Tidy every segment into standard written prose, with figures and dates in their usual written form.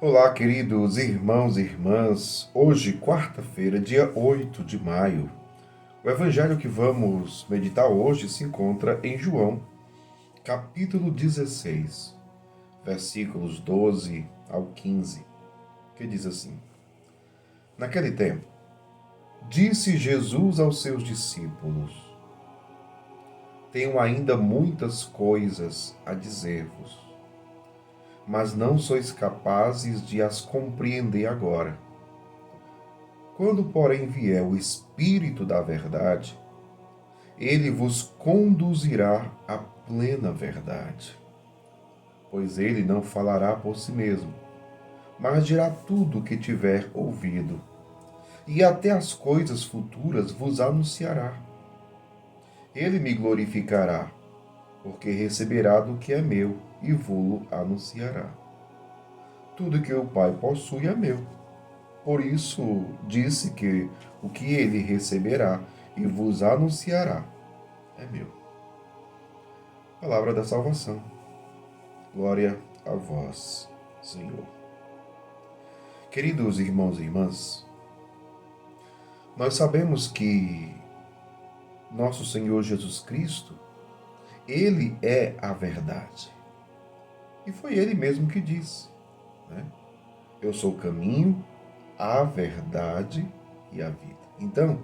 Olá, queridos irmãos e irmãs. Hoje, quarta-feira, dia 8 de maio. O evangelho que vamos meditar hoje se encontra em João, capítulo 16, versículos 12 ao 15, que diz assim: Naquele tempo, disse Jesus aos seus discípulos: Tenho ainda muitas coisas a dizer-vos, mas não sois capazes de as compreender agora. Quando, porém, vier o Espírito da verdade, ele vos conduzirá à plena verdade. Pois ele não falará por si mesmo, mas dirá tudo o que tiver ouvido, e até as coisas futuras vos anunciará. Ele me glorificará, porque receberá do que é meu e vô-lo anunciará. Tudo que o Pai possui é meu. Por isso disse que o que ele receberá e vos anunciará é meu. Palavra da salvação. Glória a vós, Senhor. Queridos irmãos e irmãs, nós sabemos que nosso Senhor Jesus Cristo, ele é a verdade. E foi ele mesmo que disse, né? Eu sou o caminho, a verdade e a vida. Então,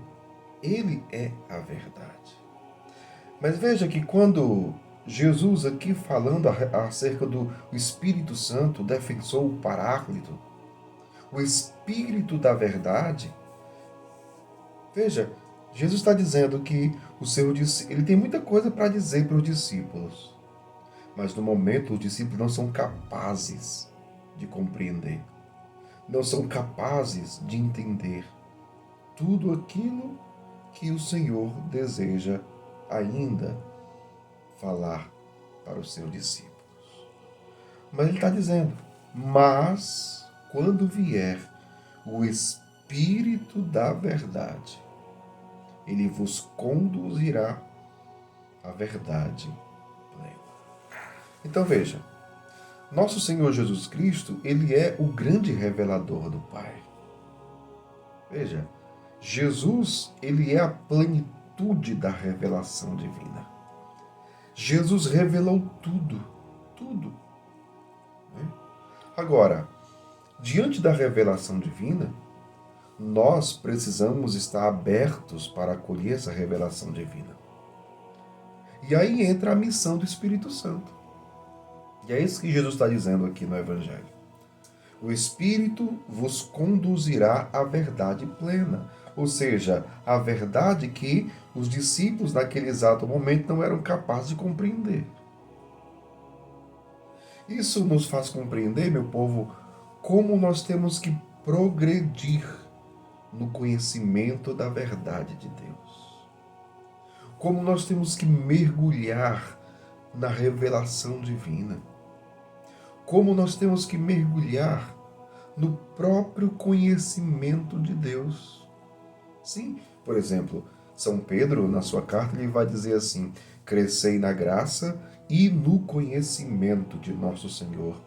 ele é a verdade. Mas veja que quando Jesus, aqui falando acerca do Espírito Santo, defensor, o Paráclito, o Espírito da verdade, veja, Jesus está dizendo que ele tem muita coisa para dizer para os discípulos, mas no momento os discípulos não são capazes de compreender, não são capazes de entender tudo aquilo que o Senhor deseja ainda falar para os seus discípulos. Mas ele está dizendo, mas quando vier o Espírito da verdade, ele vos conduzirá à verdade plena. Então veja, nosso Senhor Jesus Cristo, ele é o grande revelador do Pai. Veja, Jesus, ele é a plenitude da revelação divina. Jesus revelou tudo, tudo. Né? Agora, diante da revelação divina, nós precisamos estar abertos para acolher essa revelação divina. E aí entra a missão do Espírito Santo. E é isso que Jesus está dizendo aqui no Evangelho. O Espírito vos conduzirá à verdade plena. Ou seja, a verdade que os discípulos naquele exato momento não eram capazes de compreender. Isso nos faz compreender, meu povo, como nós temos que progredir no conhecimento da verdade de Deus. Como nós temos que mergulhar na revelação divina. Como nós temos que mergulhar no próprio conhecimento de Deus. Sim, por exemplo, São Pedro, na sua carta, ele vai dizer assim: crescei na graça e no conhecimento de nosso Senhor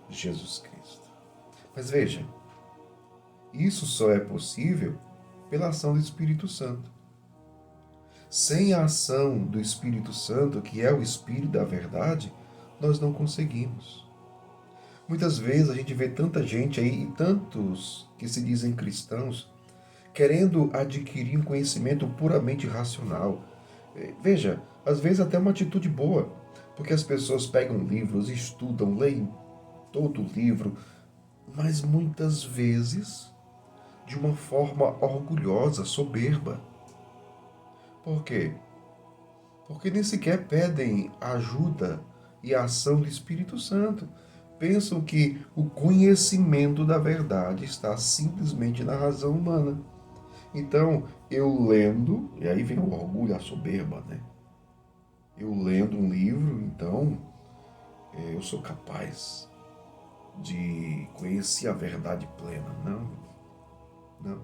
Jesus Cristo. Mas veja, isso só é possível pela ação do Espírito Santo. Sem a ação do Espírito Santo, que é o Espírito da verdade, nós não conseguimos. Muitas vezes a gente vê tanta gente aí, e tantos que se dizem cristãos, querendo adquirir um conhecimento puramente racional. Veja, às vezes até uma atitude boa, porque as pessoas pegam livros, estudam, leem todo o livro, mas muitas vezes de uma forma orgulhosa, soberba. Por quê? Porque nem sequer pedem ajuda e a ação do Espírito Santo. Pensam que o conhecimento da verdade está simplesmente na razão humana. Então, eu lendo, e aí vem o orgulho, a soberba, né? Eu lendo um livro, então, eu sou capaz de conhecer a verdade plena. Não, não.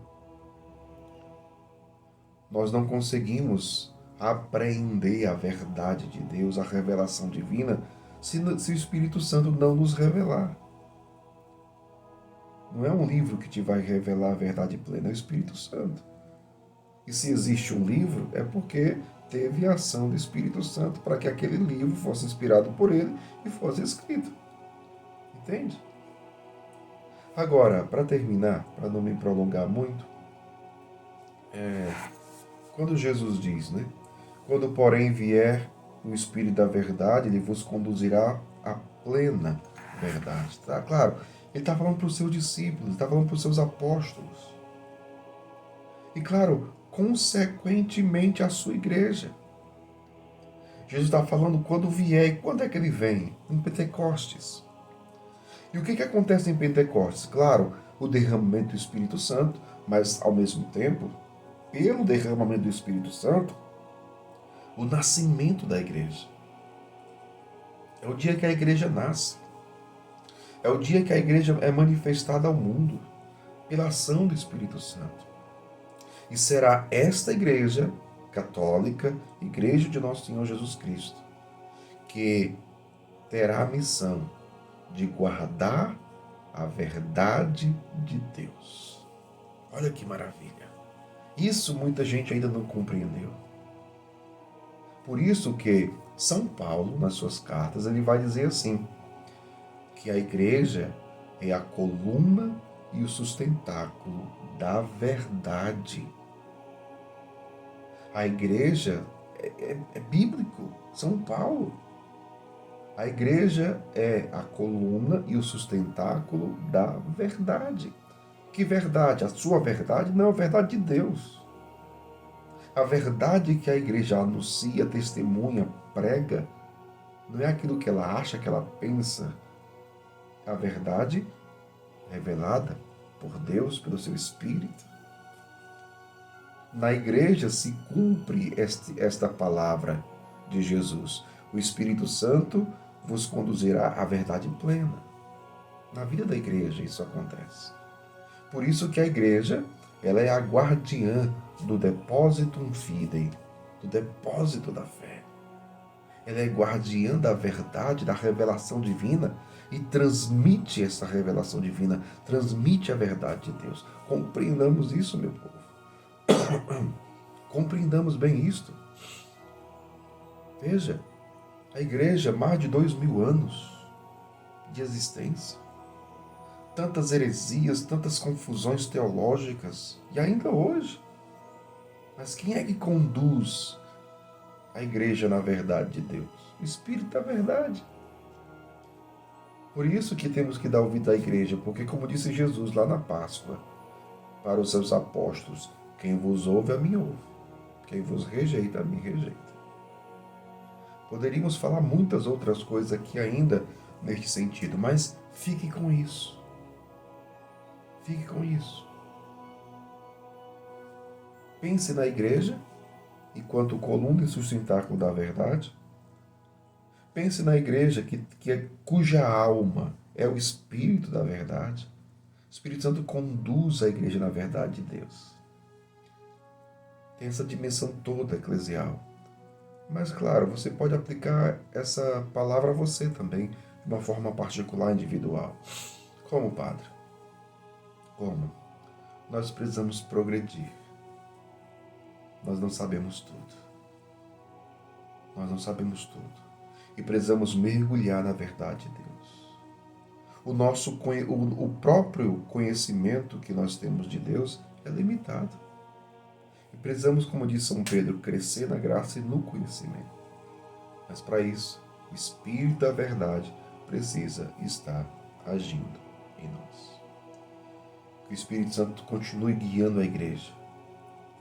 Nós não conseguimos apreender a verdade de Deus, a revelação divina, se o Espírito Santo não nos revelar. Não é um livro que te vai revelar a verdade plena, é o Espírito Santo. E se existe um livro, é porque teve a ação do Espírito Santo para que aquele livro fosse inspirado por ele e fosse escrito. Entende? Agora, para terminar, para não me prolongar muito, quando Jesus diz, né? Quando, porém, vier o Espírito da verdade, ele vos conduzirá à plena verdade. Tá claro, ele está falando para os seus discípulos, ele está falando para os seus apóstolos. E, claro, consequentemente a sua igreja. Jesus está falando quando vier. E quando é que ele vem? Em Pentecostes. E o que acontece em Pentecostes? Claro, o derramamento do Espírito Santo, mas, ao mesmo tempo, pelo derramamento do Espírito Santo, o nascimento da igreja. É o dia que a igreja nasce. É o dia que a igreja é manifestada ao mundo pela ação do Espírito Santo. E será esta igreja católica, igreja de nosso Senhor Jesus Cristo, que terá a missão de guardar a verdade de Deus. Olha que maravilha. Isso muita gente ainda não compreendeu. Por isso que São Paulo, nas suas cartas, ele vai dizer assim, que a igreja é a coluna e o sustentáculo da verdade. A igreja é bíblico, São Paulo. A igreja é a coluna e o sustentáculo da verdade. Que verdade? A sua verdade não é a verdade de Deus. A verdade que a igreja anuncia, testemunha, prega, não é aquilo que ela acha, que ela pensa. A verdade revelada por Deus, pelo seu Espírito. Na igreja se cumpre esta palavra de Jesus. O Espírito Santo vos conduzirá à verdade plena. Na vida da igreja isso acontece. Por isso que a igreja, ela é a guardiã do depositum fidei, do depósito da fé. Ela é guardiã da verdade, da revelação divina e transmite essa revelação divina, transmite a verdade de Deus. Compreendamos isso, meu povo. Compreendamos bem isto. Veja, a igreja, mais de 2000 anos de existência, tantas heresias, tantas confusões teológicas, e ainda hoje. Mas quem é que conduz a igreja na verdade de Deus? O Espírito da verdade. Por isso que temos que dar ouvido à igreja, porque como disse Jesus lá na Páscoa, para os seus apóstolos, quem vos ouve, a mim ouve. Quem vos rejeita, a mim rejeita. Poderíamos falar muitas outras coisas aqui ainda neste sentido, mas fique com isso. Fique com isso. Pense na igreja, enquanto coluna e sustentáculo da verdade. Pense na igreja cuja alma é o Espírito da verdade. O Espírito Santo conduz a igreja na verdade de Deus. Tem essa dimensão toda eclesial. Mas, claro, você pode aplicar essa palavra a você também, de uma forma particular, individual. Como, Padre? Como? Nós precisamos progredir. Nós não sabemos tudo. Nós não sabemos tudo. E precisamos mergulhar na verdade de Deus. O próprio conhecimento que nós temos de Deus é limitado. E precisamos, como diz São Pedro, crescer na graça e no conhecimento. Mas para isso, o Espírito da verdade precisa estar agindo em nós. Que o Espírito Santo continue guiando a igreja.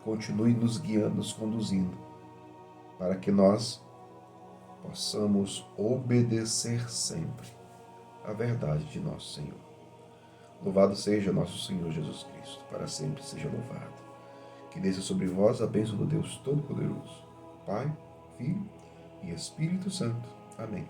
Continue nos guiando, nos conduzindo, para que nós possamos obedecer sempre à verdade de nosso Senhor. Louvado seja nosso Senhor Jesus Cristo, para sempre seja louvado. Que desça sobre vós a bênção do Deus Todo-Poderoso, Pai, Filho e Espírito Santo. Amém.